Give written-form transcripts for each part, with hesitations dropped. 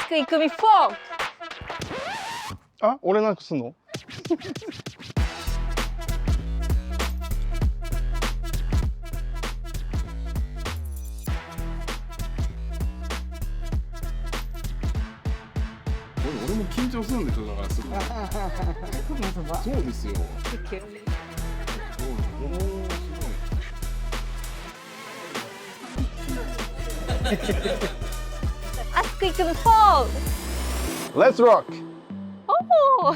くいくみフォーク。あ、俺なんかすんの？俺も緊張するんですよ、だからすごい。そうですよ。アスクイクミフォーク。Let's rock! おお。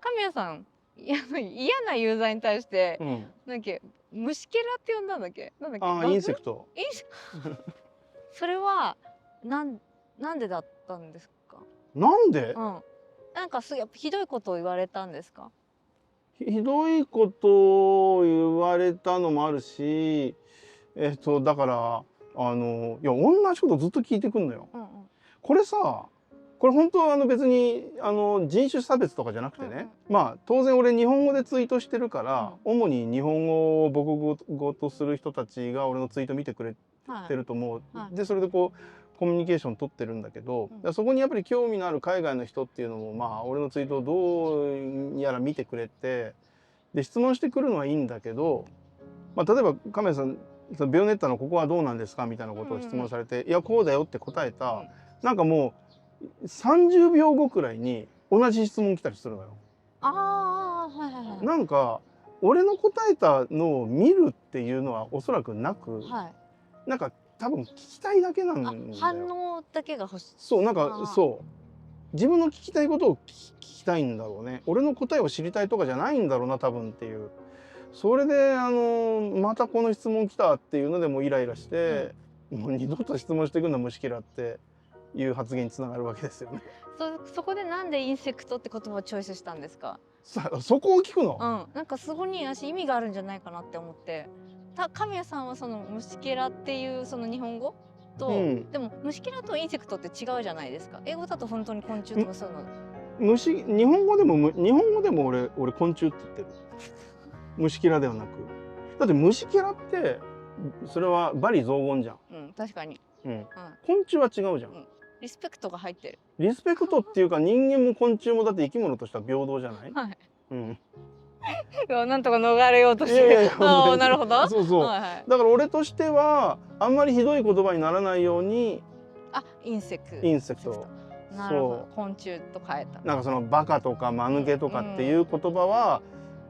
神谷さん、嫌なユーザーに対して、なんか虫けらって呼んだんだっけ？なんだっけ？ああ、インセクト。それはなんでだったんですか？なんで？なんかやっぱひどいことを言われたんですか？ひどいことを言われたのもあるし、だからいや同じことずっと聞いてくんのよ。これさ、これ本当は別に人種差別とかじゃなくてね、まあ当然俺日本語でツイートしてるから、主に日本語を母国語とする人たちが俺のツイート見てくれてると思う。でそれでこうコミュニケーション取ってるんだけど、そこにやっぱり興味のある海外の人っていうのもまあ俺のツイートをどうやら見てくれて、で質問してくるのはいいんだけど、まあ、例えば亀さん「ビオネッタのここはどうなんですか?」みたいなことを質問されて「いやこうだよ」って答えた、なんかもう30秒後くらいに同じ質問来たりするのよ。なんか俺の答えたのを見るっていうのはおそらくなく、なんか多分聞きたいだけなんだよ。反応だけが欲しい。そう、なんかそう自分の聞きたいことを聞きたいんだろうね。俺の答えを知りたいとかじゃないんだろうな多分っていう。それでまたこの質問来たっていうのでもうイライラして、もう二度と質問してくんな虫けらっていう発言につながるわけですよね。そこでなんでインセクトって言葉をチョイスしたんですか？そこを聞くの？なんかそこに私意味があるんじゃないかなって思って。神谷さんはその虫けらっていうその日本語と、でも虫けらとインセクトって違うじゃないですか。英語だと本当に昆虫とかそういうの。日本語でも俺昆虫って言ってる。虫けらではなく。だって虫けらってそれは罵詈雑言じゃん。確かに。昆虫は違うじゃん。リスペクトが入ってる。リスペクトっていうか人間も昆虫もだって生き物としては平等じゃない？なんとか逃れようとしてる。なるほど。そうそう。だから俺としてはあんまりひどい言葉にならないように。インセクト。なるほど。昆虫と変えた。なんかそのバカとか間抜けとかっていう言葉は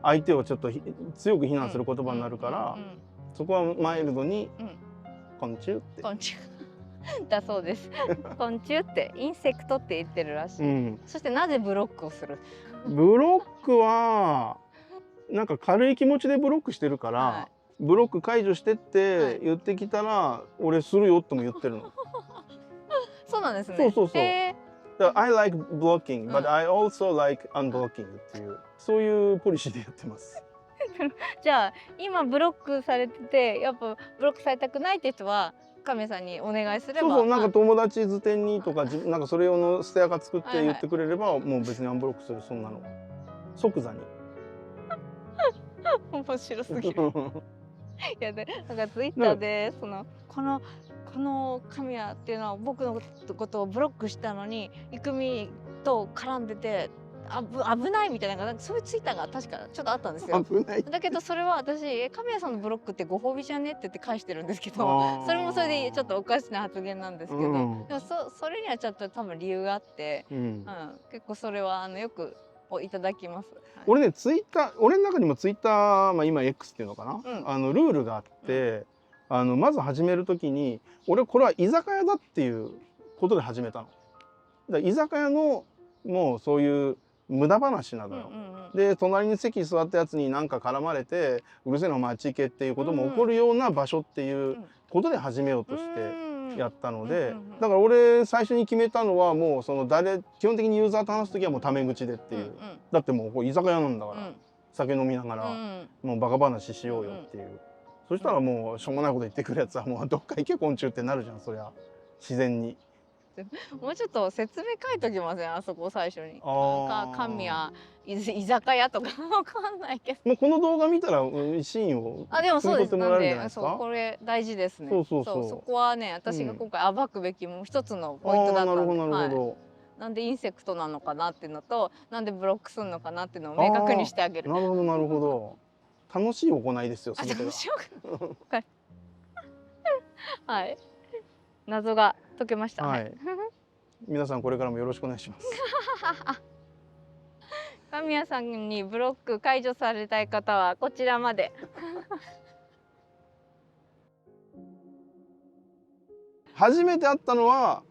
相手をちょっと強く非難する言葉になるから、そこはマイルドに昆虫って。昆虫。だそうです。昆虫ってインセクトって言ってるらしい。そしてなぜブロックをする？ブロックはなんか軽い気持ちでブロックしてるから、ブロック解除してって言ってきたら、俺するよっても言ってるの。そうなんですね。そう。I like blocking, but I also like unblocking っていうそういうポリシーでやってます。じゃあ今ブロックされててやっぱブロックされたくないって人は神谷さんにお願いすれば。なんか友達図典にとかなんかそれ用のステアカ作って言ってくれればもう別にアンブロックする、そんなの即座に。面白すぎる。いやなんかツイッターでこの神谷っていうのは僕のことをブロックしたのにIkumiと絡んでて危ないみたいな、そういうツイッターが確かちょっとあったんですよ。危ない。だけどそれは私神谷さんのブロックってご褒美じゃねって言って返してるんですけど、それもそれでちょっとおかしな発言なんですけど、でもそれにはちょっと多分理由があって、結構それはよくいただきます。俺ねツイッター、俺の中にもツイッター、今 X っていうのかな、ルールがあって、まず始める時に俺これは居酒屋だっていうことで始めたの。だから居酒屋のもうそういう無駄話なのよ。で隣に席座ったやつに何か絡まれてうるせえなお前あっち行けっていうことも起こるような場所っていうことで始めようとしてやったので、だから俺最初に決めたのはもう基本的にユーザーと話す時はもうタメ口でっていう、だってもうこれ居酒屋なんだから、酒飲みながらもうバカ話しようよっていう、そしたらもうしょうもないこと言ってくるやつはもうどっか行け昆虫ってなるじゃん、そりゃ自然に。ってもうちょっと説明書いときません？あそこ最初に。神谷居酒屋とかわかんないけど。もうこの動画見たらシーンをでもそうです。汲み取ってもらえるんじゃなんで、ないですか。そうこれ大事ですね。そうそこはね、私が今回暴くべきもう一つのポイントだったんで。なるほどなるほど。なんでインセクトなのかなっていうのと、なんでブロックするのかなっていうのを明確にしてあげる。なるほどなるほど。楽しい行いですよ。全てが。はい。謎が解けました。はい。皆さんこれからもよろしくお願いします。神谷さんにブロック解除されたい方はこちらまで。初めて会ったのは、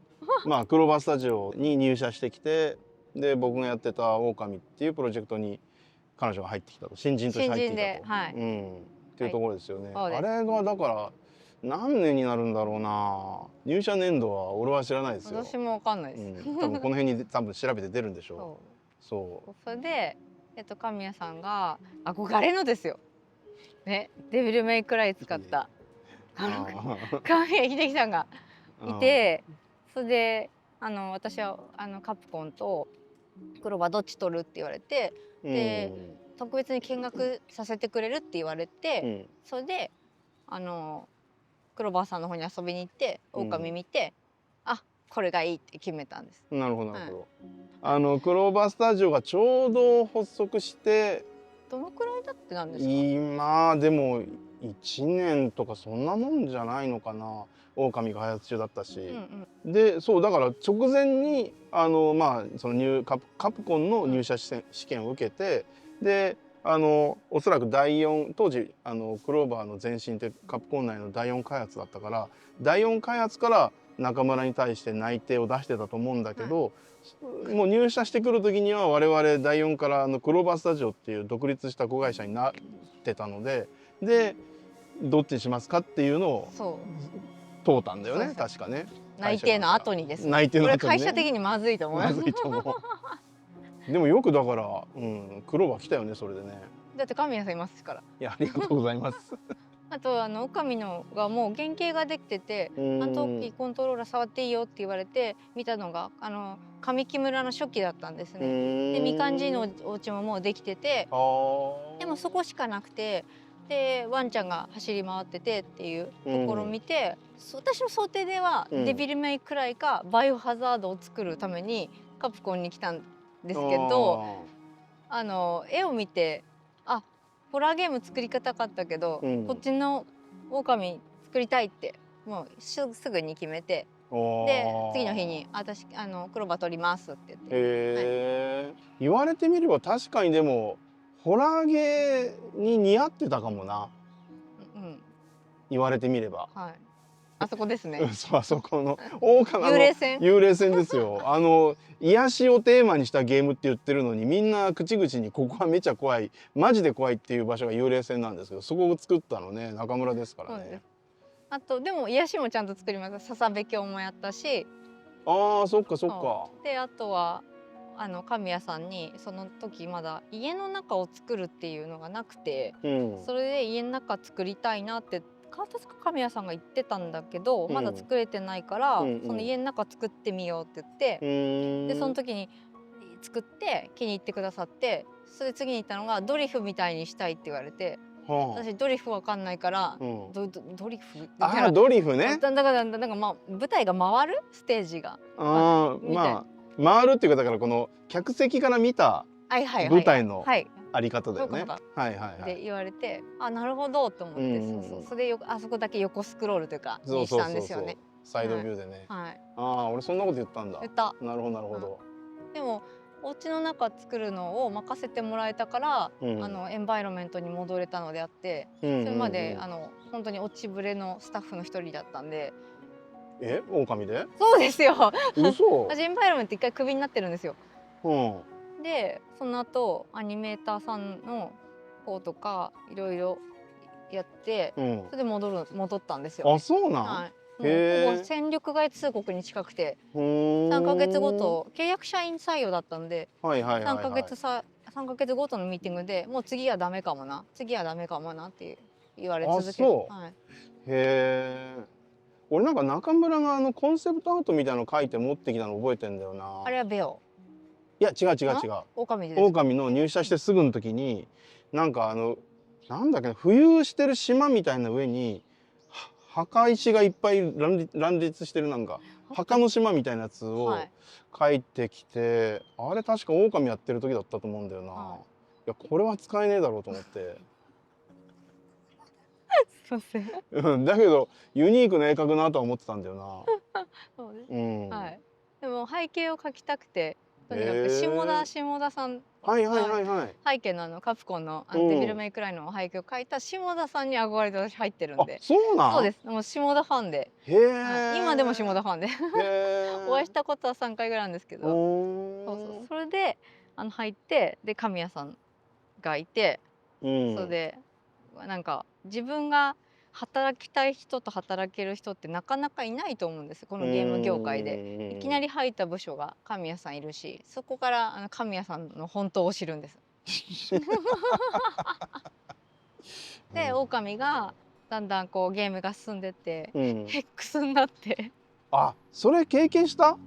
まあクローバースタジオに入社してきて、で僕がやってたōＫAMIっていうプロジェクトに彼女が入ってきたと、新人として入ってきたと、はい、っていうところですよね。はい、あれがだから何年になるんだろうな。入社年度は俺は知らないですよ。私もわかんないです。多分この辺に多分調べて出るんでしょう。それで神谷さんが憧れのですよ。ね、デビルメイクライ使った神谷秀樹さんがいて、それで私はカプコンとクローバーどっち取るって言われて、で特別に見学させてくれるって言われて、それでクローバーさんの方に遊びに行ってōＫAMI見て、これがいいって決めたんです。なるほどなるほど。クローバースタジオがちょうど発足してどのくらいだってなんですか？今でも1年とかそんなもんじゃないのかな。ōKAMIが開発中だったし、でそうだから直前にまあそのカプコンの入社試験を受けて、でおそらく第4当時クローバーの前身ってカプコン内の第4開発だったから、第4開発から中村に対して内定を出してたと思うんだけど、もう入社してくる時には我々第4からクローバースタジオっていう独立した子会社になってたので、でどっちにしますかっていうのを通ったんだよね、確かね。内定の後にですね。内定の後にね。これ会社的にまずいと思う。まずいと思う。でもよくだから、クローバー来たよね、それでね。だって神谷さんいますから。いや、ありがとうございます。あとōKAMIのがもう原型ができてて、陶器コントローラー触っていいよって言われて見たのが神木村の初期だったんですね。でみかんじのお家ももうできてて、でもそこしかなくて、でワンちゃんが走り回っててっていうところを見て、私の想定ではデビルメイクライかバイオハザードを作るためにカプコンに来たんですけど、絵を見てホラーゲーム作りたかったけど、こっちのōKAMI作りたいってもうすぐに決めて、で次の日に私クローバー取りますって言って。言われてみれば確かにでもホラーゲーに似合ってたかもな。言われてみれば。あそこですね。あそこの幽霊船ですよ。癒しをテーマにしたゲームって言ってるのに、みんな口々にここはめちゃ怖い、マジで怖いっていう場所が幽霊船なんですけど、そこを作ったのね中村ですからね。あとでも癒しもちゃんと作りました。笹部京もやったし。そっかそっか。であとは神谷さんにその時まだ家の中を作るっていうのがなくて、それで家の中作りたいなって確か神谷さんが言ってたんだけど、まだ作れてないから、その家の中作ってみようって言って、でその時に作って気に入ってくださって、それで次に言ったのがドリフみたいにしたいって言われて、私ドリフわかんないから、ドリフドリフね。だからなんか舞台が回るステージが回るっていうか、だからこの客席から見た舞台のあり方だよね。で言われて、なるほどと思って、それであそこだけ横スクロールというかにしたんですよね。サイドビューでね。俺そんなこと言ったんだ。言った。なるほどなるほど。でもお家の中作るのを任せてもらえたから、エンバイロメントに戻れたのであって、それまで本当に落ちぶれのスタッフの一人だったんで。ōKAMIで？そうですよ。嘘。私エンバイロメント一回クビになってるんですよ。でその後アニメーターさんの方とかいろいろやって、それで戻ったんですよ。そうなん。もうほぼ戦力外通告に近くて、3ヶ月ごと契約社員採用だったんで、3ヶ月ごとのミーティングでもう次はダメかもな、次はダメかもなって言われ続けて。俺なんか中村がコンセプトアートみたいなの書いて持ってきたの覚えてんだよな。あれはベオ。いや違う。狼です。狼の入社してすぐの時になんかなんだっけな、浮遊してる島みたいな上に墓石がいっぱい乱立してるなんか墓の島みたいなやつを書いてきて、あれ確か狼やってる時だったと思うんだよな。いやこれは使えねえだろうと思って。すいません。だけどユニークな絵描くなとは思ってたんだよな。そうです。うん。はい。でも背景を描きたくて、とにかく下田さん、はい。背景のカプコンのデビルメイクライの背景を描いた下田さんに憧れて私入ってるんで。そうなん？そうです。もう下田ファンで。へえ。今でも下田ファンで。へえ。お会いしたことは3回ぐらいなんですけど。それで入ってで神谷さんがいて、それでなんか自分が働きたい人と働ける人ってなかなかいないと思うんですこのゲーム業界で。いきなり入った部署が神谷さんいるし、そこから神谷さんの本当を知るんです。で狼がだんだんこうゲームが進んでって、ヘックスになって。あ、それ経験した？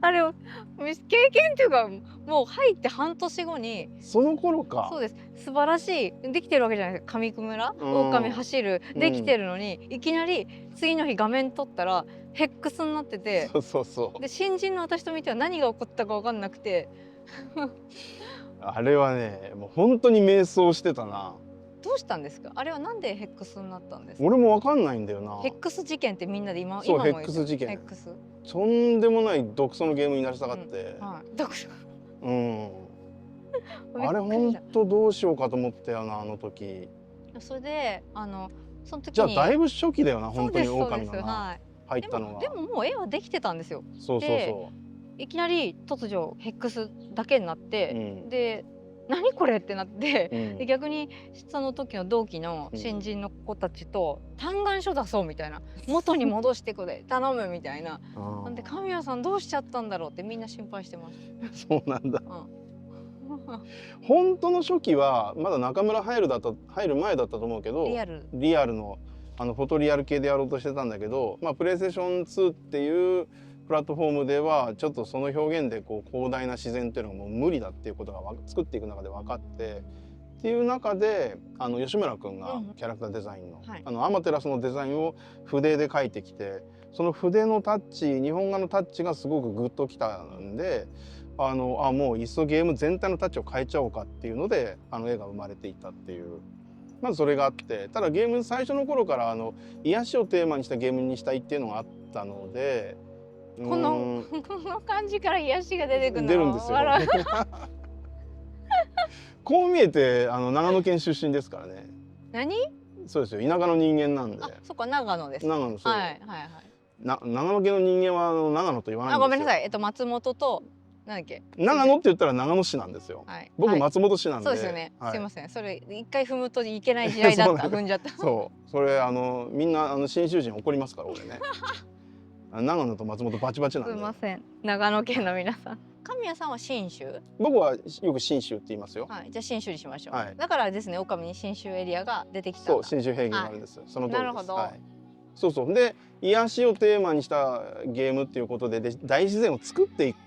あれを経験っていうかもう入って半年後に。その頃か。そうです。素晴らしいできてるわけじゃないですか。上村狼走るできてるのに、いきなり次の日画面撮ったらヘックスになってて、で新人の私と見ては何が起こったか分かんなくてあれはねもう本当に迷走してたな。どうしたんですか？あれはなんでヘックスになったんですか？俺も分かんないんだよな。ヘックス事件ってみんなで今そうもヘックス事件。ヘックスとんでもない独創のゲームになりたがって。独創。あれ本当どうしようかと思ったよなあの時。それでその時にじゃあだいぶ初期だよな本当に狼がな入ったのは。でももう絵はできてたんですよ。そう。いきなり突如ヘックスだけになって、で何これってなって、で逆にその時の同期の新人の子たちと嘆願書出そうみたいな、元に戻してくれ頼むみたいな。なんで神谷さんどうしちゃったんだろうってみんな心配してました。そうなんだ。本当の初期はまだ中村入る前だったと思うけど、リアルのフォトリアル系でやろうとしてたんだけど、プレイステーション2っていうプラットフォームではちょっとその表現でこう広大な自然っていうのがもう無理だっていうことが作っていく中で分かってっていう中で吉村君がキャラクターデザインの、アマテラスのデザインを筆で描いてきて、その筆のタッチ日本画のタッチがすごくグッときたんでもういっそゲーム全体のタッチを変えちゃおうかっていうので絵が生まれていたっていう。まずそれがあって、ただゲーム最初の頃から癒しをテーマにしたゲームにしたいっていうのがあったので、この感じから癒しが出てくるの。出るんですよ。こう見えて長野県出身ですからね。何？そうですよ、田舎の人間なんで。そっか、長野です。長野、そう。はい。長野県の人間は長野と言わないんですよ。ごめんなさい。松本となんだっけ。長野って言ったら長野市なんですよ。僕松本市なんで。そうですよね。すいません。それ一回踏むといけない時代だった。踏んじゃった。そう。それみんな信州人怒りますから俺ね。長野と松本バチバチなんで。すいません。長野県の皆さん。神谷さんは信州？僕はよく信州って言いますよ。じゃあ信州にしましょう。だからですね、ōＫamiに信州エリアが出てきた。そう、信州平原があるんです。その通りです。なるほど。そう。で、癒しをテーマにしたゲームっていうことで、大自然を作っていく、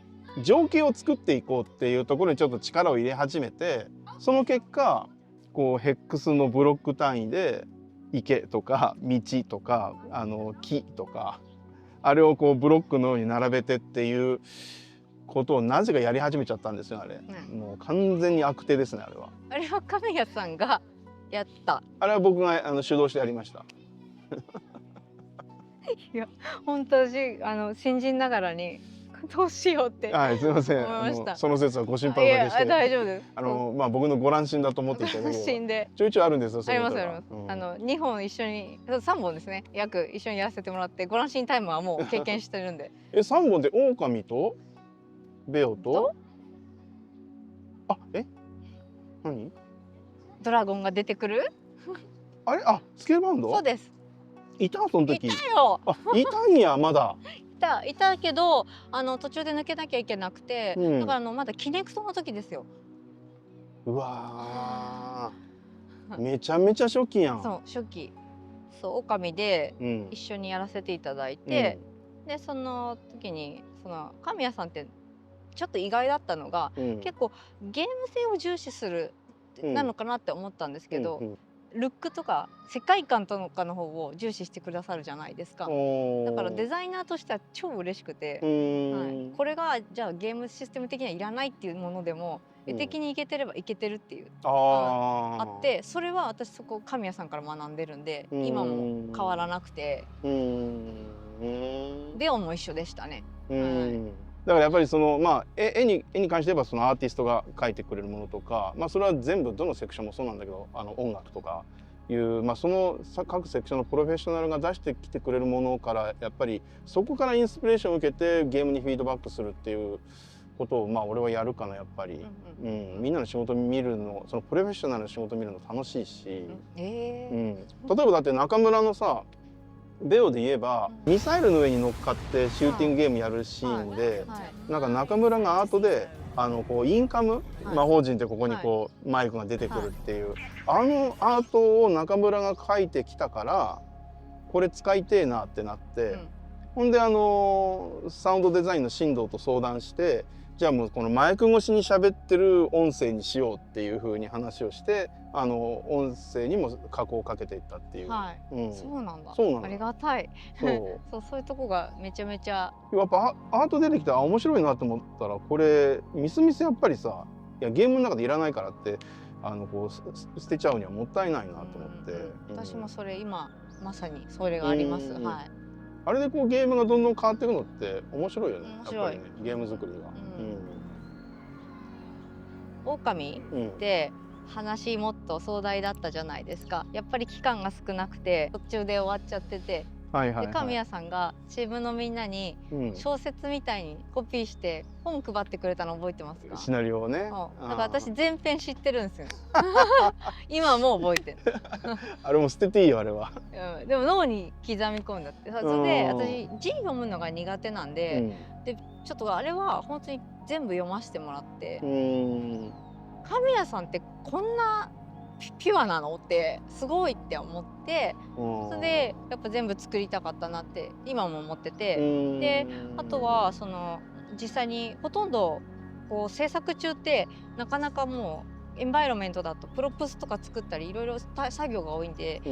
情景を作っていこうっていうところにちょっと力を入れ始めて、その結果、こうヘックスのブロック単位で池とか道とか木とかあれをこうブロックのように並べてっていうことをなぜかやり始めちゃったんですよあれ。もう完全に悪手ですねあれは。あれは神谷さんがやった。あれは僕が主導してやりました。いや本当私新人ながらにどうしようって。はい、すみません。その説はご心配おかけして。大丈夫です。僕のご乱心だと思っていただければ。乱心で。ちょいちょいあるんですよ。ありますあります。2本一緒に3本ですね。約一緒にやらせてもらってご乱心タイムはもう経験してるんで。3本でōＫamiとベオと何？ドラゴンが出てくる？あれスケールバウンド？そうです。いたその時。いたよ。いたんやまだ。いたけど途中で抜けなきゃいけなくて、だからまだキネクトの時ですよ。うわめちゃめちゃ初期やん。そう初期。そうōkamiでうん一緒にやらせていただいて、でその時にその神谷さんってちょっと意外だったのが、結構ゲーム性を重視するなのかなって思ったんですけど、ルックとか世界観とかの方を重視してくださるじゃないですか。だからデザイナーとしては超嬉しくて、はい、これがじゃあゲームシステム的にはいらないっていうものでも絵的にいけてればいけてるっていう、あって、それは私そこ神谷さんから学んでるんで、今も変わらなくて、レオンも一緒でしたね。だからやっぱりそのまあ絵に関して言えばそのアーティストが描いてくれるものとか、まあそれは全部どのセクションもそうなんだけど、音楽とかいうまあその各セクションのプロフェッショナルが出してきてくれるものからやっぱりそこからインスピレーションを受けてゲームにフィードバックするっていうことをまあ俺はやるかなやっぱり。みんなの仕事見るの、そのプロフェッショナルの仕事見るの楽しいし、例えばだって中村のさベオで言えばミサイルの上に乗っかってシューティングゲームやるシーンで、なんか中村がアートでこうインカム、魔法陣ってここにこうマイクが出てくるっていう、アートを中村が描いてきたからこれ使いてえなってなって、ほんでサウンドデザインの進藤と相談して、じゃあもうこのマイク越しに喋ってる音声にしようっていう風に話をして、音声にも加工をかけていったっていう。そうなんだ。そうなんだ。ありがたい。そういうとこがめちゃめちゃ。やっぱアート出てきて面白いなと思ったら、これみすみすやっぱりさ、いやゲームの中でいらないからってこう捨てちゃうにはもったいないなと思って。私もそれ今まさにそれがあります。はい。あれでこうゲームがどんどん変わっていくのって面白いよね。やっぱりね、ゲーム作りが。ōkamiって話もっと壮大だったじゃないですか。やっぱり期間が少なくて途中で終わっちゃってて、で神谷さんがチームのみんなに小説みたいにコピーして本配ってくれたの覚えてますか？シナリオをね。だから私全編知ってるんですよ。今も覚えてる。あれも捨てていいよあれは。でも脳に刻み込んだって。それで私字読むのが苦手なんで、ちょっとあれは本当に全部読ませてもらって、神谷さんってこんなピュアなのってすごいって思って、それでやっぱ全部作りたかったなって今も思ってて、であとはその実際にほとんどこう制作中ってなかなかもうエンバイロメントだとプロプスとか作ったりいろいろ作業が多いんで、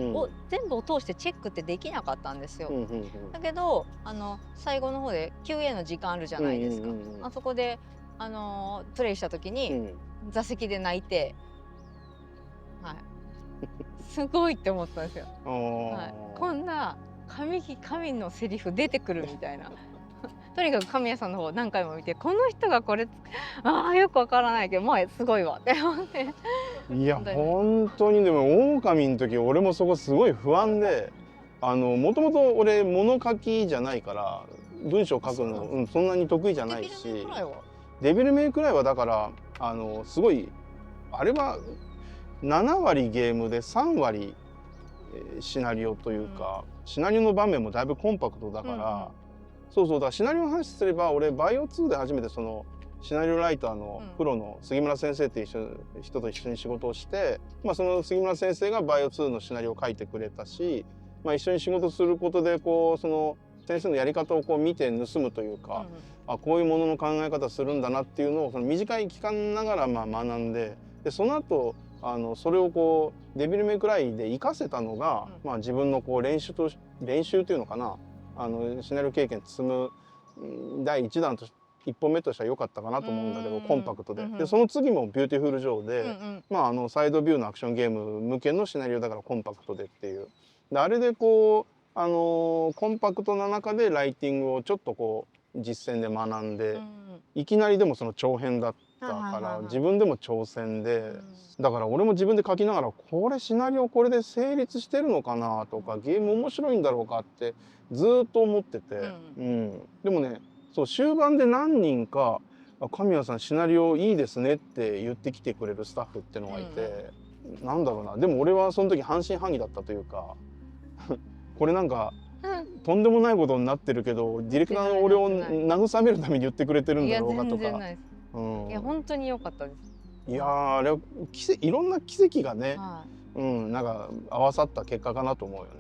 全部を通してチェックってできなかったんですよ。だけど最後の方で QA の時間あるじゃないですか。あそこでプレイした時に座席で泣いて、はい、すごいって思ったんですよ。こんな神のセリフ出てくるみたいな。とにかく神谷さんの方何回も見て、この人がこれよくわからないけどまあすごいわって思って。いや本当にでもōkamiの時俺もそこすごい不安で、もともと俺物書きじゃないから文章書くのそんなに得意じゃないし、デビルメイクライはだからすごいあれは7割ゲームで3割シナリオというか、シナリオの場面もだいぶコンパクトだから、そうだからシナリオの話すれば俺バイオ2で初めてそのシナリオライターのプロの杉村先生っていう人と一緒に仕事をして、その杉村先生がバイオ2のシナリオを書いてくれたし、一緒に仕事することでこうその先生のやり方をこう見て盗むというか、こういうものの考え方するんだなっていうのをその短い期間ながら学んで、その後それをこうデビルメイクライで活かせたのが、自分のこう練習というのかな、シナリオ経験積む第1弾と1本目としては良かったかなと思うんだけど、コンパクトで、その次もビューティフル上で、サイドビューのアクションゲーム向けのシナリオだからコンパクトでっていう、であれでこうコンパクトな中でライティングをちょっとこう実践で学んで、いきなりでもその長編だったから自分でも挑戦で、だから俺も自分で書きながらこれシナリオこれで成立してるのかなとか、ゲーム面白いんだろうかってずっと思ってて、でもね、そう終盤で何人か「神谷さんシナリオいいですね」って言ってきてくれるスタッフってのがいて、なんだろうな、でも俺はその時半信半疑だったというかこれなんかとんでもないことになってるけどディレクターの俺を慰めるために言ってくれてるんだろうかとか。いや本当に良かったです。いやあれはいろんな奇跡がね、なんか合わさった結果かなと思うよね。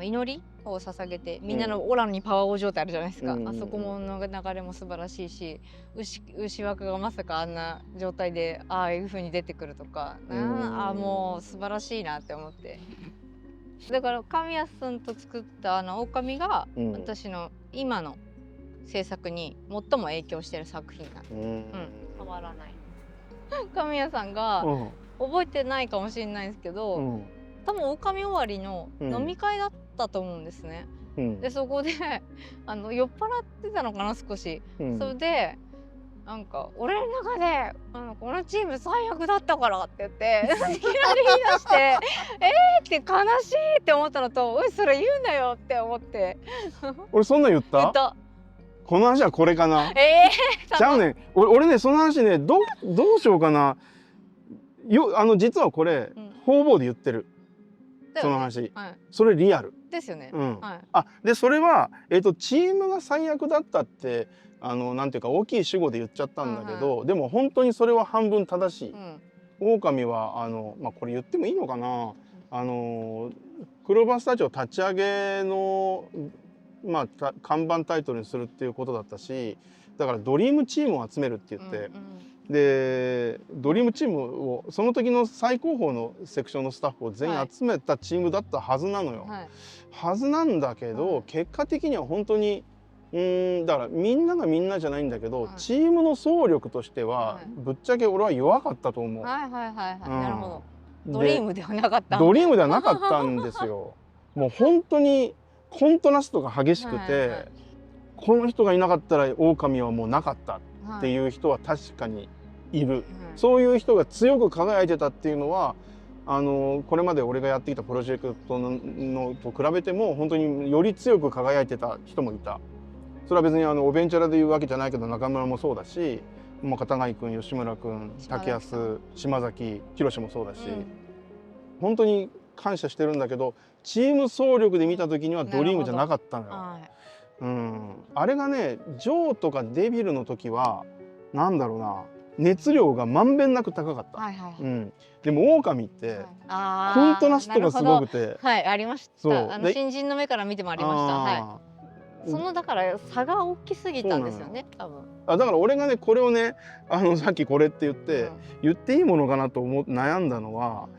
祈りを捧げてみんなのオラにパワーオ状態あるじゃないですか、あそこもの流れも素晴らしいし、牛若がまさかあんな状態でああいう風に出てくるとか、もう素晴らしいなって思って。だから神谷さんと作ったōＫamiが私の今の制作に最も影響してる作品なんで、変わらない。神谷さんが覚えてないかもしれないですけど、多分ōＫami終わりの飲み会だったと思うんですね。でそこで酔っ払ってたのかな少し。それでなんか俺の中でこのチーム最悪だったからって言っていきなり言い出してって悲しいって思ったのと、おいそれ言うなよって思って。俺そんなん言った？言った。この話はこれかな。じゃあね、俺ねその話ねどうしようかな。実はこれ方々で言ってる。その話、それリアルですよね。でそれはチームが最悪だったってなんていうか大きい主語で言っちゃったんだけど、でも本当にそれは半分正しい。ōＫamiはこれ言ってもいいのかな、クローバースタジオ立ち上げの看板タイトルにするっていうことだったし、だからドリームチームを集めるって言って。でドリームチームをその時の最高峰のセクションのスタッフを全員集めたチームだったはずなのよ。はずなんだけど、結果的には本当にだからみんながみんなじゃないんだけど、チームの総力としてはぶっちゃけ俺は弱かったと思う。なるほど。ドリームではなかった。ドリームではなかったんですよ。もう本当にコントラストが激しくて、この人がいなかったらōKamiはもうなかったっていう人は確かにいる。そういう人が強く輝いてたっていうのはこれまで俺がやってきたプロジェクトのと比べても本当により強く輝いてた人もいた。それは別におべんちゃらで言うわけじゃないけど、中村もそうだし、片貝君、吉村君、竹安、島崎宏もそうだし、本当に感謝してるんだけど、チーム総力で見た時にはドリームじゃなかったのよ。あれがね、ジョーとかデビルの時はなんだろうな、熱量がまんべんなく高かった。でもōKamiってコントラストがすごくて、ありました。新人の目から見てもありました。そのだから差が大きすぎたんですよね、多分。だから俺がねこれをねさっきこれって言っていいものかなと悩んだのは、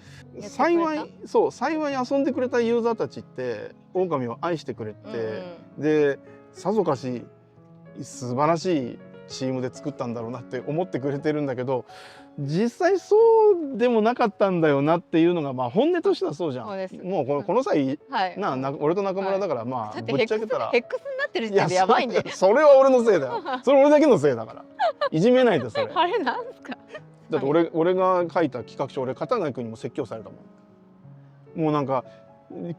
幸い遊んでくれたユーザーたちってōKamiを愛してくれて、でさぞかし素晴らしいチームで作ったんだろうなって思ってくれてるんだけど、実際そうでもなかったんだよなっていうのが本音としてはそうじゃん。もうこの際俺と中村だからぶっちゃけたらヘックスになってる時点でやばいんで。それは俺のせいだよ。それ俺だけのせいだから。いじめないでそれ。あれなんですか。だって俺が書いた企画書、俺片貝君にも説教されたもん。もうなんか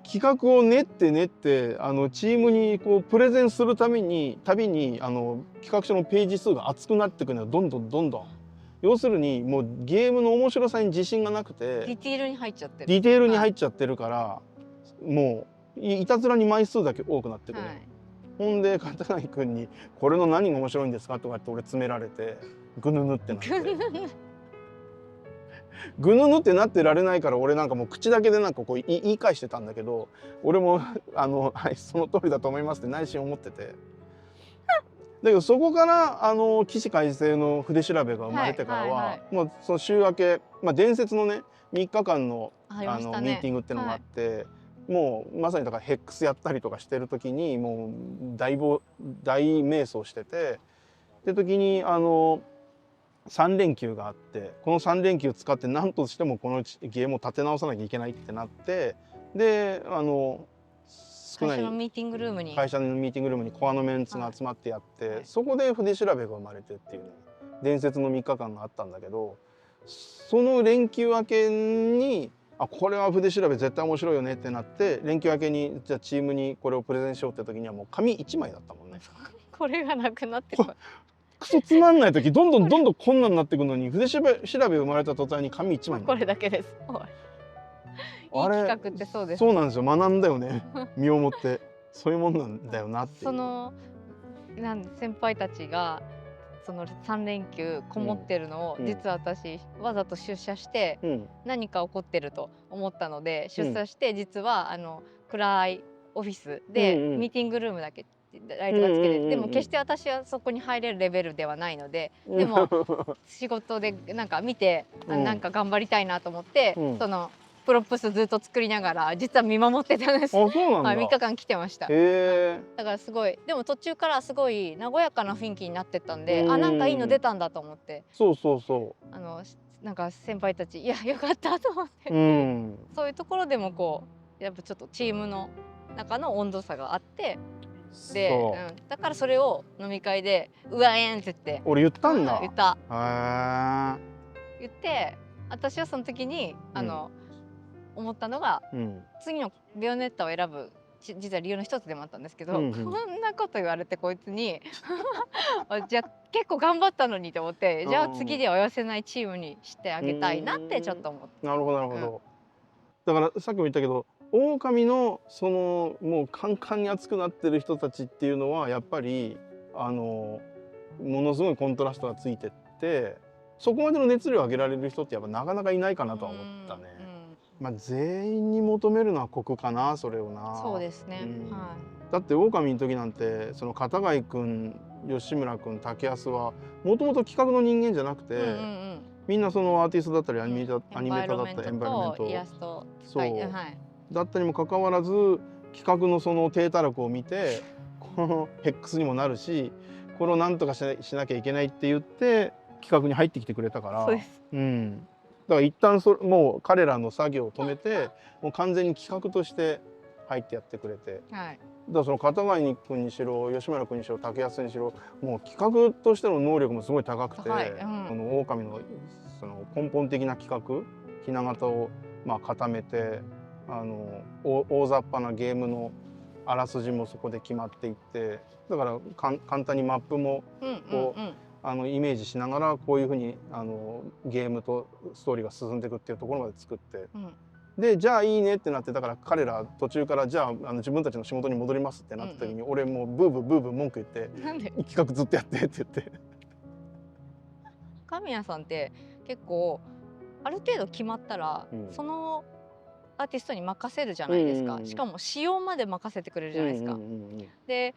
企画を練ってチームにこうプレゼンするたびに企画書のページ数が厚くなってくるのよ、どんどん。要するにもうゲームの面白さに自信がなくてディテールに入っちゃってる。ディテールに入っちゃってるから、もういたずらに枚数だけ多くなってくる。ほんで片貝君に「これの何が面白いんですか?」とかって俺詰められてぐぬぬってなってぐぬぬってなってられないから、俺なんかもう口だけでなんかこう言い返してたんだけど、俺もはいその通りだと思いますって内心思ってて。だけどそこから起死回生の筆調べが生まれてからは、もうその週明け、伝説のね3日間のミーティングってのがあって、もうまさにだからヘックスやったりとかしてる時にもう大迷走してて、って時に3連休があって、この3連休使って何としてもこのゲームを立て直さなきゃいけないってなって、で会社のミーティングルームにコアのメンツが集まってやって、そこで筆調べが生まれてっていうね、伝説の3日間があったんだけど、その連休明けにこれは筆調べ絶対面白いよねってなって、連休明けにじゃあチームにこれをプレゼンしようって時にはもう紙1枚だったもんね。これがなくなってクソつまんない時どんどんこんなんなってくるのに、筆調べ生まれた途端に紙1枚これだけです。いい企画ってそうです。そうなんですよ。学んだよね。身をもってそういうもんなんだよなっていう。先輩たちがその3連休こもってるのを、実は私わざと出社して、何か起こってると思ったので出社して、実は暗いオフィスでミーティングルームだけライトがつけて、でも決して私はそこに入れるレベルではないので、でも仕事でなんか見て、なんか頑張りたいなと思って、そのプロップスずっと作りながら実は見守ってたんです。あ、そうなんだ。はい、3日間来てました。だからすごい、でも途中からすごい和やかな雰囲気になってったんで、あ、なんかいいの出たんだと思って。そうそうそう。なんか先輩たち、いや、よかったと思って。そういうところでもこうやっぱちょっとチームの中の温度差があって。で、だからそれを飲み会で「うわえん」って言って、俺言ったんだ。言った。言って、私はその時に思ったのが、次のベヨネッタを選ぶ実は理由の一つでもあったんですけど、こんなこと言われてこいつにじゃあ結構頑張ったのにと思って、じゃあ次では寄せないチームにしてあげたいなってちょっと思って。なるほどなるほど。だからさっきも言ったけど、狼のそのもうカンカンに熱くなってる人たちっていうのはやっぱりものすごいコントラストがついてって、そこまでの熱量を上げられる人ってやっぱなかなかいないかなとは思ったね。まあ全員に求めるのは酷かな、それをな。そうですね。はい。だって狼の時なんてその片貝くん、吉村くん、竹安はもともと企画の人間じゃなくて、みんなそのアーティストだったりアニメーターだったりエンバイロメント、イラスト、そうだったにもかかわらず、企画のその低たらくを見て、このヘックスにもなるし、これをなんとかしなきゃいけないって言って企画に入ってきてくれたから。だから一旦もう彼らの作業を止めて、もう完全に企画として入ってやってくれて、だからその片貝君にしろ吉村君にしろ竹安にしろ、もう企画としての能力もすごい高くて、この狼のその根本的な企画、ひな形をまあ固めて、大雑把なゲームのあらすじもそこで決まっていって、だから簡単にマップもこうイメージしながら、こういうふうにゲームとストーリーが進んでいくっていうところまで作って、でじゃあいいねってなって、だから彼ら途中からじゃあ自分たちの仕事に戻りますってなった時に、俺もうブーブーブーブー文句言って、企画ずっとやってって言って。神谷さんって結構ある程度決まったら、そのアーティストに任せるじゃないですか。しかも仕様まで任せてくれるじゃないですか。で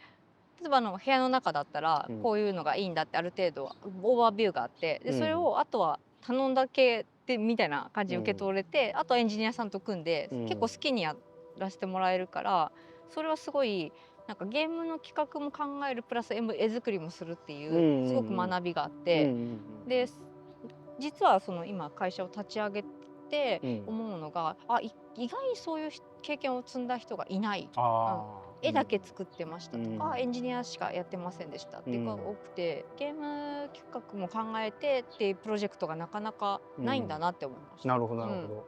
例えば部屋の中だったらこういうのがいいんだってある程度オーバービューがあって、でそれをあとは頼んだけでみたいな感じで受け取れて、あとはエンジニアさんと組んで結構好きにやらせてもらえるから、それはすごいなんかゲームの企画も考えるプラス絵作りもするっていうすごく学びがあって、で実はその今会社を立ち上げて思うのが、意外にそういう経験を積んだ人がいない。絵だけ作ってましたとか、エンジニアしかやってませんでしたっていうのが多くて、ゲーム企画も考えてっていうプロジェクトがなかなかないんだなって思いました。なるほどなるほど。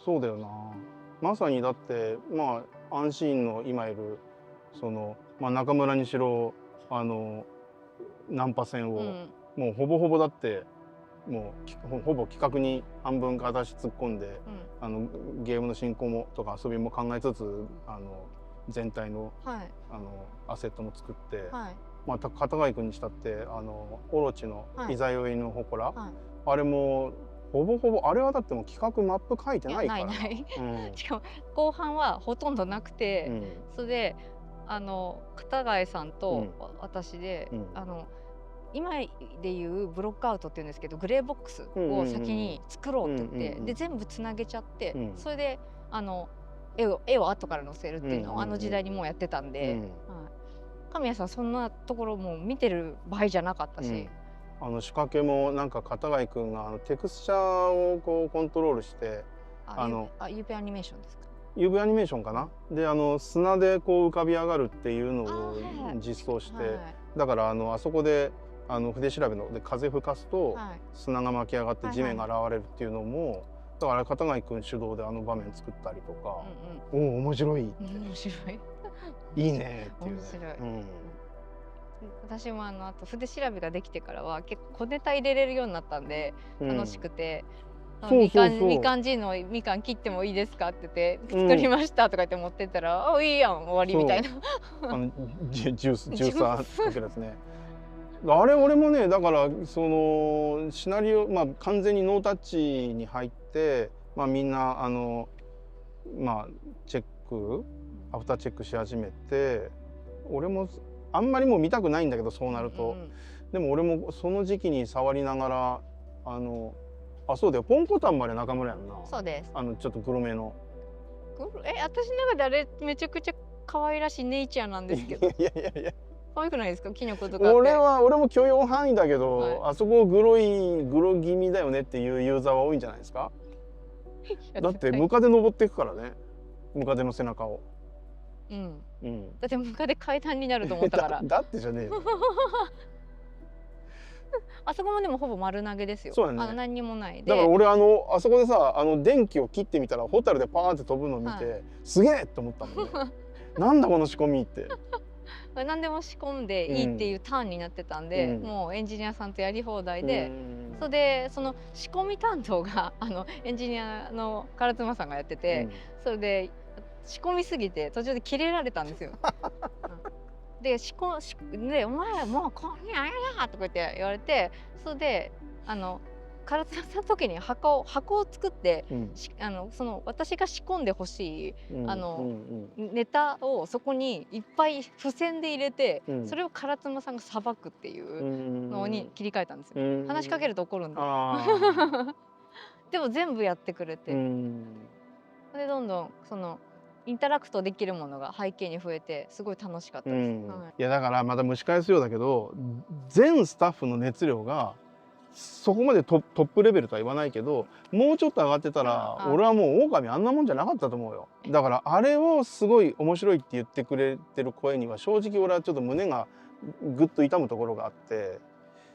そうだよな。まさにだってまあアンシーンの今いるその中村にしろナンパ戦をもうほぼほぼだってもうほぼ企画に半分片足突っ込んで、ゲームの進行もとか遊びも考えつつ全体の、アセットも作って、また片貝君にしたってオロチのいざ酔いの祠、あれもほぼほぼあれはだってもう企画マップ書いてないからな。しかも後半はほとんどなくて、それで片貝さんと私で、今でいうブロックアウトっていうんですけど、グレーボックスを先に作ろうって言って、で全部つなげちゃって、それで絵を後から載せるっていうのをあの時代にもうやってたんで、神谷さんそんなところも見てる場合じゃなかったし、仕掛けもなんか片貝くんがテクスチャーをこうコントロールして、UV アニメーションですか。UV アニメーションかな。で砂でこう浮かび上がるっていうのを実装して、だからあそこで筆調べので風吹かすと砂が巻き上がって地面が現れるっていうのも、だから片貝くん主導で場面作ったりとか、おお面白いって、面白いいいねっていう。面白い。私もあと筆調べができてからは結構小ネタ入れれるようになったんで楽しくて、みかんじのみかん切ってもいいですかって言って作りましたとか言って持ってったら、あいいやん終わりみたいな。ジューサーかけですね。あれ俺もね、だからそのシナリオ完全にノータッチに入って、みんなチェックアフターチェックし始めて、俺もあんまりもう見たくないんだけどそうなると、でも俺もその時期に触りながらそうだよ、ポンコタンまで中村やんな。そうです。ちょっと黒めの。私の中であれめちゃくちゃ可愛らしいネイチャーなんですけど。いやいやいや。可愛くないですか、キノコとかって。俺も許容範囲だけど、はい、あそこグロ気味だよねっていうユーザーは多いんじゃないですか。だってムカデ登っていくからね、ムカデの背中を。うん、だってムカデ階段になると思ったから。だってじゃねえよ。あそこもでもほぼ丸投げですよ。そうだね。何にもないで。だから俺あそこでさ電気を切ってみたらホタルでパーンって飛ぶのを見て、はい、すげえって思ったもんね。なんだこの仕込みって。何でも仕込んでいいっていうターンになってたんで、もうエンジニアさんとやり放題で、それでその仕込み担当がエンジニアの唐妻さんがやってて、それで仕込みすぎて途中でキレられたんですよ。でお前もうこんややとか言って言われて、それで唐津さんの時に箱を作って、その私が仕込んでほしいネタをそこにいっぱい付箋で入れて、それを唐津さんがさばくっていうのに切り替えたんですよ。話しかけると怒るんで。でも全部やってくれて、でどんどんそのインタラクトできるものが背景に増えてすごい楽しかったです。いやだからまた蒸し返すようだけど、全スタッフの熱量がそこまでトップレベルとは言わないけど、もうちょっと上がってたら俺はもう狼あんなもんじゃなかったと思うよ。だからあれをすごい面白いって言ってくれてる声には正直俺はちょっと胸がぐっと痛むところがあって、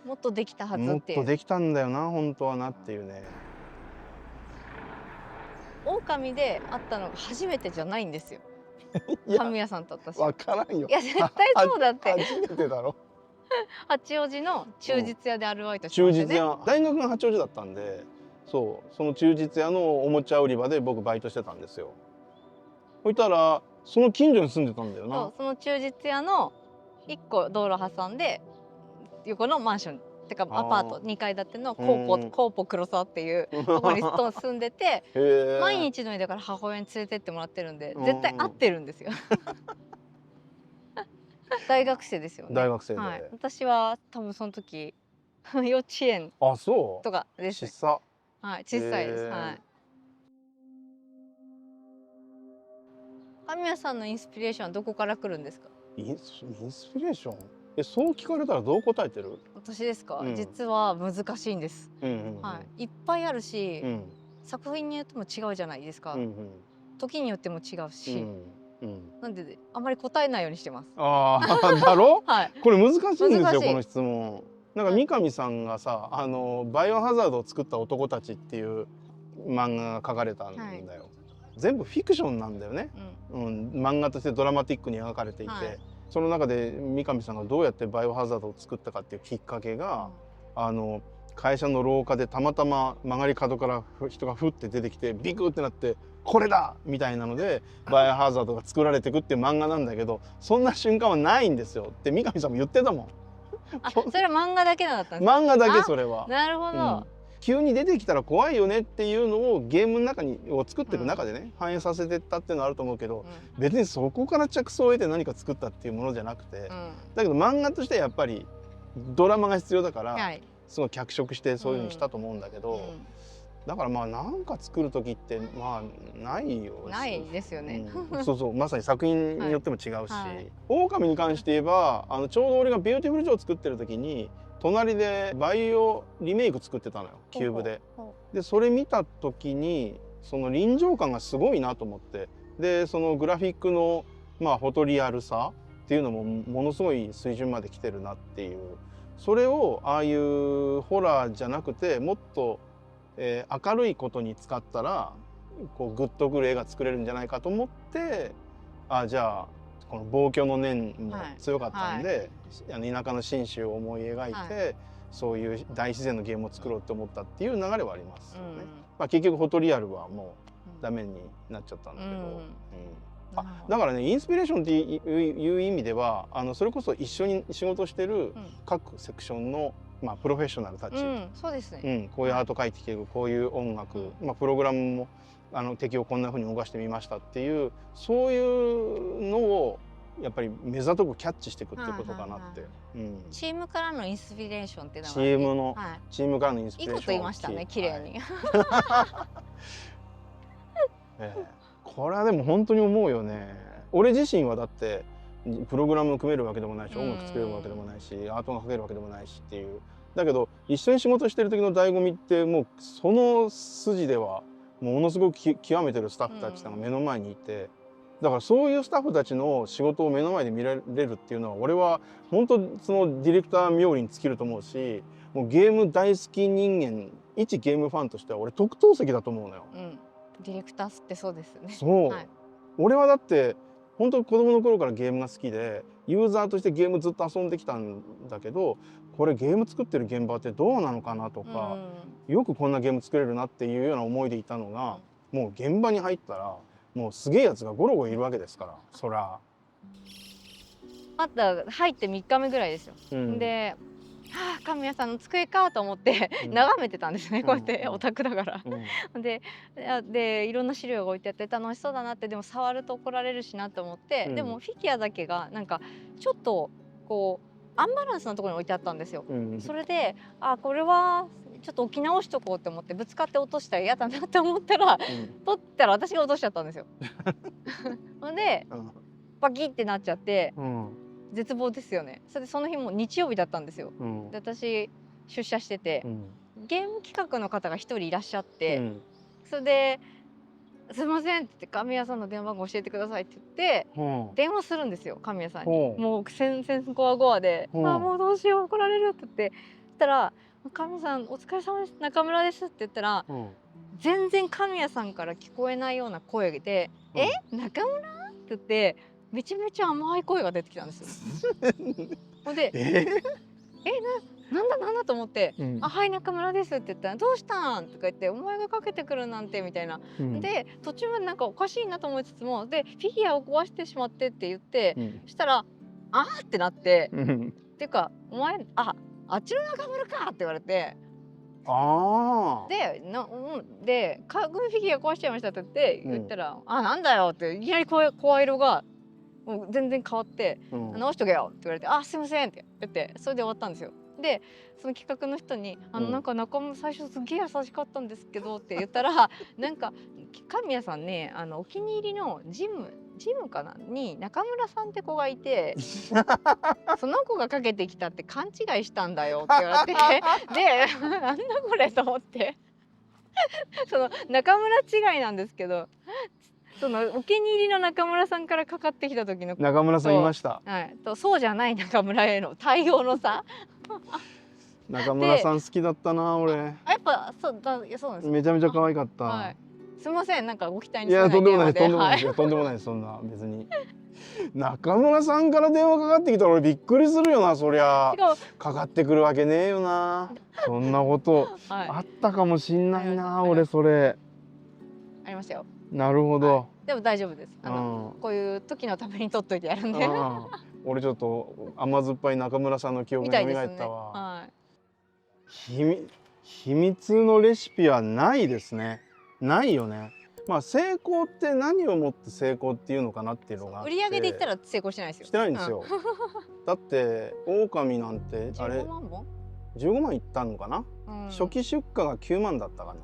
もっとできたはずっていう。もっとできたんだよな本当はなっていうね。狼で会ったのが初めてじゃないんですよ。神谷さんと私。わからんよ。いや絶対そうだって。初めてだろ。八王子の忠実屋でアルバイトしてましたね。忠実屋、大学が八王子だったんで、その忠実屋のおもちゃ売り場で僕バイトしてたんですよ。そしたらその近所に住んでたんだよな。その忠実屋の1個道路挟んで横のマンションてかアパート2階建てのコーポ黒沢っていうところに住んでて、毎日のようにだから母親に連れてってもらってるんで絶対会ってるんですよ。大学生ですよね。大学生で、私は多分その時幼稚園とかです。小さいです。神谷さんのインスピレーションはどこから来るんですか？インスピレーション？そう聞かれたらどう答えてる？私ですか？実は難しいんです。いっぱいあるし、作品によっても違うじゃないですか。時によっても違うし、なんであんまり答えないようにしてます。だろ？これ難しいんですよこの質問。なんか三上さんがさバイオハザードを作った男たちっていう漫画が書かれたんだよ。全部フィクションなんだよね。漫画としてドラマティックに描かれていて。その中で三上さんがどうやってバイオハザードを作ったかっていうきっかけが、会社の廊下でたまたま曲がり角から人がふって出てきてビクってなってこれだみたいなのでバイオハザードが作られていくっていう漫画なんだけど、そんな瞬間はないんですよって三上さんも言ってたもん。それは漫画だけだったんですか？漫画だけそれは。なるほど。急に出てきたら怖いよねっていうのをゲームの中を作っていく中でね、反映させてったっていうのはあると思うけど、別にそこから着想を得て何か作ったっていうものじゃなくて、だけど漫画としてやっぱりドラマが必要だから、すごい脚色してそういうふうにしたと思うんだけど、だからまあ何か作る時ってまあないよ。ないですよね。そうまさに作品によっても違うし、狼に関して言えばちょうど俺がビューティフルジョーを作ってる時に隣でバイオリメイク作ってたのよ、キューブで。でそれ見た時にその臨場感がすごいなと思って、でそのグラフィックのフォトリアルさっていうのもものすごい水準まで来てるなっていう、それをああいうホラーじゃなくてもっと、明るいことに使ったらこうグッとくる絵が作れるんじゃないかと思って、じゃあこの望郷の念も強かったんで、田舎の信州を思い描いて、そういう大自然のゲームを作ろうと思ったっていう流れはありますよね。結局フォトリアルはもうダメになっちゃったんだけど、だからねインスピレーションっていう意味ではそれこそ一緒に仕事してる各セクションのプロフェッショナルたち、そうですね、こういうアート描いてきてる、こういう音楽、プログラムも敵をこんな風に動かしてみましたっていう、そういうのをやっぱり目ざとくキャッチしていくってことかなって。チームからのインスピレーションっていうのは、チームからのインスピレーション。いいこと言いましたね、綺麗に。これはでも本当に思うよね。俺自身はだってプログラムを組めるわけでもないし、音楽作れるわけでもないし、アートが描けるわけでもないしっていう。だけど一緒に仕事してる時の醍醐味って、もうその筋ではものすごく極めてるスタッフたちが目の前にいて、だからそういうスタッフたちの仕事を目の前で見られるっていうのは、俺は本当そのディレクター冥利に尽きると思うし、もうゲーム大好き人間、一ゲームファンとしては俺特等席だと思うのよ。ディレクターってそうですね。そう、俺はだって本当子供の頃からゲームが好きで、ユーザーとしてゲームずっと遊んできたんだけど、これゲーム作ってる現場ってどうなのかなとか、よくこんなゲーム作れるなっていうような思いでいたのが、もう現場に入ったらもうすげえやつがゴロゴロいるわけですから、そら。また入って3日目ぐらいですよ。で、神谷さんの机かと思って眺めてたんですね、こうやってオタクだから。でいろんな資料が置いてあって楽しそうだなって、でも触ると怒られるしなと思って、でもフィギュアだけがなんかちょっとこうアンバランスなところに置いてあったんですよ。それでこれはちょっと置き直しとこうって思って、ぶつかって落としたら嫌だなって思ったら、取ったら私が落としちゃったんですよ。ほんでバキってなっちゃって。絶望ですよね。それでその日も日曜日だったんですよ。で私出社してて、ゲーム企画の方が一人いらっしゃって、それで「すいません」って言って「神谷さんの電話番号教えてください」って言って電話するんですよ、神谷さんに。もう戦々ゴワゴワで「もうどうしよう、怒られる」って言って、そしたら「神谷さんお疲れ様です、中村です」って言ったら、全然神谷さんから聞こえないような声で「え、中村？」って言って。めちゃめちゃ甘い声が出てきたんですよ。ほんでなんだと思って「はい中村です」って言ったら「どうしたん?」とか言って「お前がかけてくるなんて」みたいな。で途中までなんかおかしいなと思いつつも、でフィギュアを壊してしまってって言って、そしたら「あー」ってなって「っていうかお前あっちの中村か」って言われて。で「フィギュア壊しちゃいました」って言ったら「なんだよ」っていきなり声色がもう全然変わって「直しとけよ」って言われて「すいません」って言って、それで終わったんですよ。でその企画の人に「なんか中村最初すげえ優しかったんですけど」って言ったらなんか神谷さんね、お気に入りのジムかなに中村さんって子がいてその子がかけてきたって勘違いしたんだよって言われてでなんだこれと思ってその中村違いなんですけど、そのお気に入りの中村さんからかかってきた時の中村さんいました。とそうじゃない中村への対応の差中村さん好きだったな俺。やっぱそうなんです。めちゃめちゃ可愛かった。すみません、なんかご期待に。いやとんでもないとんでもないとんでもない、そんな別に。中村さんから電話かかってきたら俺びっくりするよな、そりゃ。かかってくるわけねえよな。そんなことあったかもしんないな、俺それ。ありましたよ。なるほど。でも大丈夫です。こういう時のために取っといてやるんで。俺ちょっと甘酸っぱい中村さんの記憶が蘇ったわ。秘密のレシピはないですね。ないよね。まあ成功って何をもって成功っていうのかなっていうのがあって、売り上げで言ったら成功してないですよ。してないんですよ。だってōＫamiなんてあれ15万いったのかな、初期出荷が9万だったかな。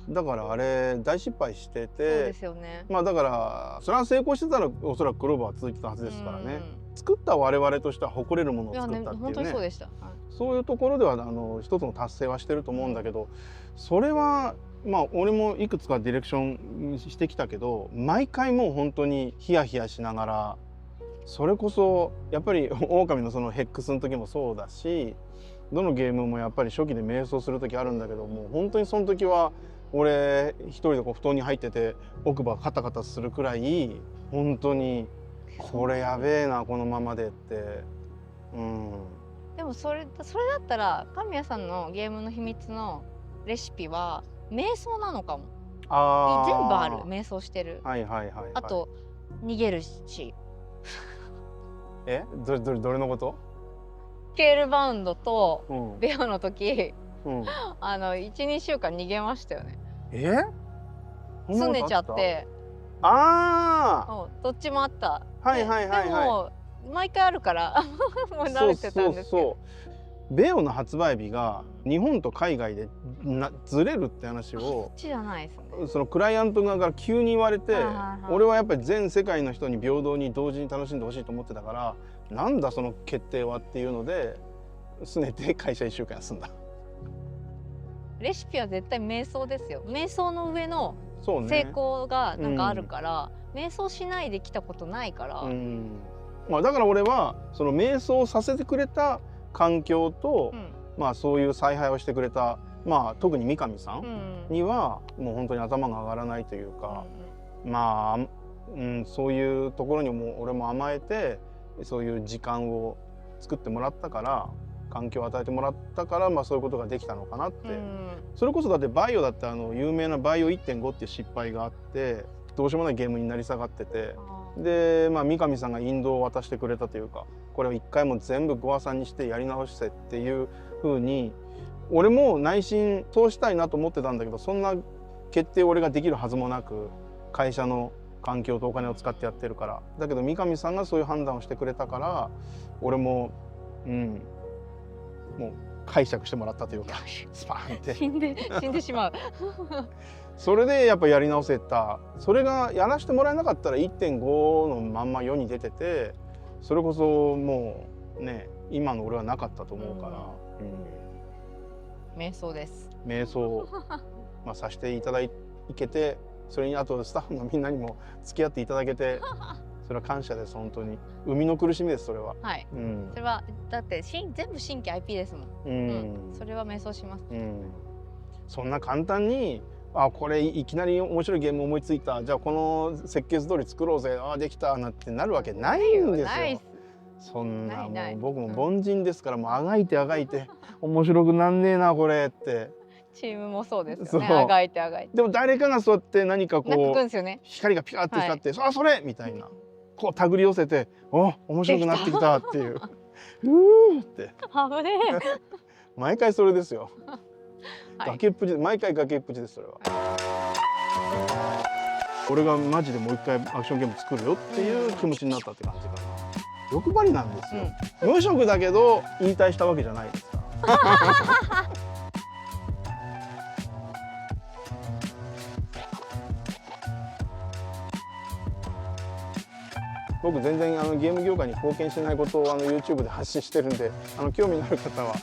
だからあれ大失敗してて、そうですよね。まあだからそれは成功してたらおそらくクローバーは続いてたはずですからね。作った我々としては誇れるものを作ったっていうね。本当にそうでした。そういうところでは一つの達成はしてると思うんだけど、それはまあ俺もいくつかディレクションしてきたけど、毎回もう本当にヒヤヒヤしながら、それこそやっぱりōＫamiのそのヘックスの時もそうだし、どのゲームもやっぱり初期で迷走する時あるんだけども、本当にその時は俺一人でこう布団に入ってて奥歯カタカタするくらい本当にこれやべえなこのままでって。でもそれだったら神谷さんのゲームの秘密のレシピは瞑想なのかも。全部ある、瞑想してる。あと逃げるし。どれのこと？スケールバウンドとベアの時、1、2週間逃げましたよね。すねちゃって。あどっちもあった。はいはいはいはい。でも毎回あるからもう慣れてたんですけど。ベオの発売日が日本と海外でずれるって話をこっちじゃないですね。そのクライアント側から急に言われて、俺はやっぱり全世界の人に平等に同時に楽しんでほしいと思ってたから、なんだその決定はっていうので、すねて会社1週間休んだ。レシピは絶対瞑想ですよ。瞑想の上のそうね、成功がなんかあるから、瞑想しないで来たことないから。まあだから俺はその瞑想させてくれた環境と、まあそういう采配をしてくれた、まあ特に三上さんにはもう本当に頭が上がらないというか、まあ、そういうところにも俺も甘えて、そういう時間を作ってもらったから、環境を与えてもらったから、まあそういうことができたのかなって。それこそだってバイオだって有名なバイオ 1.5 っていう失敗があって、どうしようもないゲームになり下がってて、で、まあ、三上さんが引導を渡してくれたというか、これを一回も全部ゴアさんにしてやり直してっていう風に、俺も内心そうしたいなと思ってたんだけど、そんな決定俺ができるはずもなく、会社の環境とお金を使ってやってるから。だけど三上さんがそういう判断をしてくれたから、俺ももう解釈してもらったというか、スパーンって死んでしまうそれでやっぱやり直せた。それがやらせてもらえなかったら 1.5 のまんま世に出てて、それこそもうね、今の俺はなかったと思うから、瞑想です。瞑想まあさせていただけて、それにあとスタッフのみんなにも付き合っていただけて、それは感謝です。本当に生みの苦しみです。それは。はい。それはだって全部新規 IP ですもん。それは瞑想します。そんな簡単に、あ、これいきなり面白いゲーム思いついた、じゃあこの設計図通り作ろうぜ、あ、できたなんてなるわけないんですよ。そんな、もう僕も凡人ですから、もうあがいてあがいて面白くなんねえなこれって。チームもそうですよね。あがいてあがいて。でも誰かがそうやって何かこう光がピカッて光って、あ、それみたいな、こう手繰り寄せて、お、面白くなってきたっていううーって毎回それですよ。崖っぷち、毎回崖っぷちです。それは俺がマジでもう一回アクションゲーム作るよっていう気持ちになったって感じかな。欲張りなんですよ。無職だけど引退したわけじゃないですから僕全然ゲーム業界に貢献してないことをYouTube で発信してるんで、興味のある方は、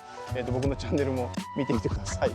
僕のチャンネルも見てみてください。